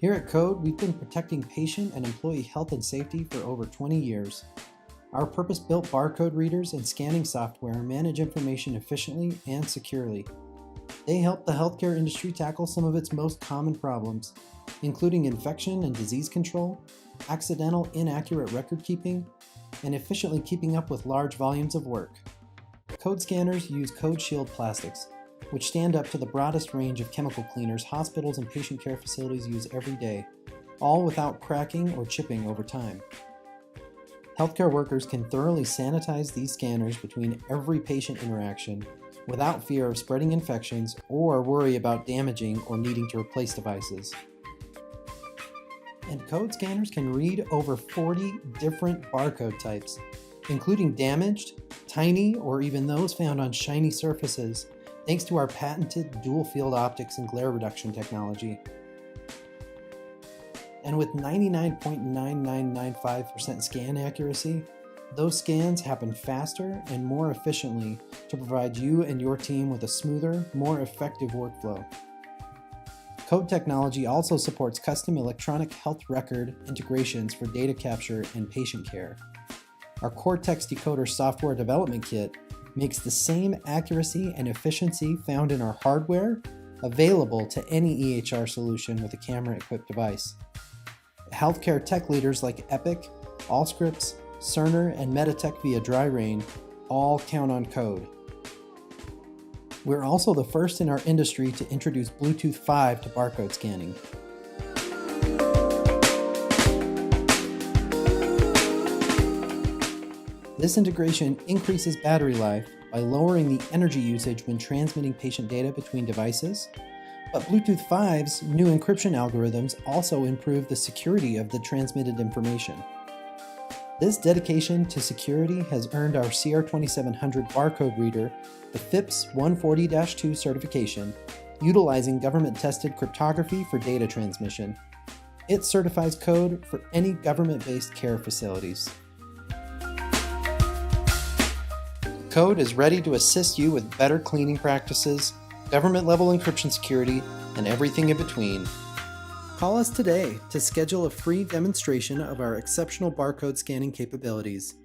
Here at Code, we've been protecting patient and employee health and safety for over 20 years. Our purpose-built barcode readers and scanning software manage information efficiently and securely. They help the healthcare industry tackle some of its most common problems, including infection and disease control, accidental inaccurate record keeping, and efficiently keeping up with large volumes of work. Code scanners use Code Shield plastics, which stand up to the broadest range of chemical cleaners hospitals and patient care facilities use every day, all without cracking or chipping over time. Healthcare workers can thoroughly sanitize these scanners between every patient interaction without fear of spreading infections or worry about damaging or needing to replace devices. And Code scanners can read over 40 different barcode types, including damaged, tiny, or even those found on shiny surfaces, thanks to our patented dual-field optics and glare reduction technology. And with 99.9995% scan accuracy, those scans happen faster and more efficiently to provide you and your team with a smoother, more effective workflow. Code technology also supports custom electronic health record integrations for data capture and patient care. Our Cortex Decoder software development kit makes the same accuracy and efficiency found in our hardware available to any EHR solution with a camera-equipped device. Healthcare tech leaders like Epic, Allscripts, Cerner, and Meditech via DryRain all count on Code. We're also the first in our industry to introduce Bluetooth 5 to barcode scanning. This integration increases battery life by lowering the energy usage when transmitting patient data between devices, but Bluetooth 5's new encryption algorithms also improve the security of the transmitted information. This dedication to security has earned our CR2700 barcode reader the FIPS 140-2 certification, utilizing government-tested cryptography for data transmission. It certifies Code for any government-based care facilities. Code is ready to assist you with better cleaning practices, government-level encryption security, and everything in between. Call us today to schedule a free demonstration of our exceptional barcode scanning capabilities.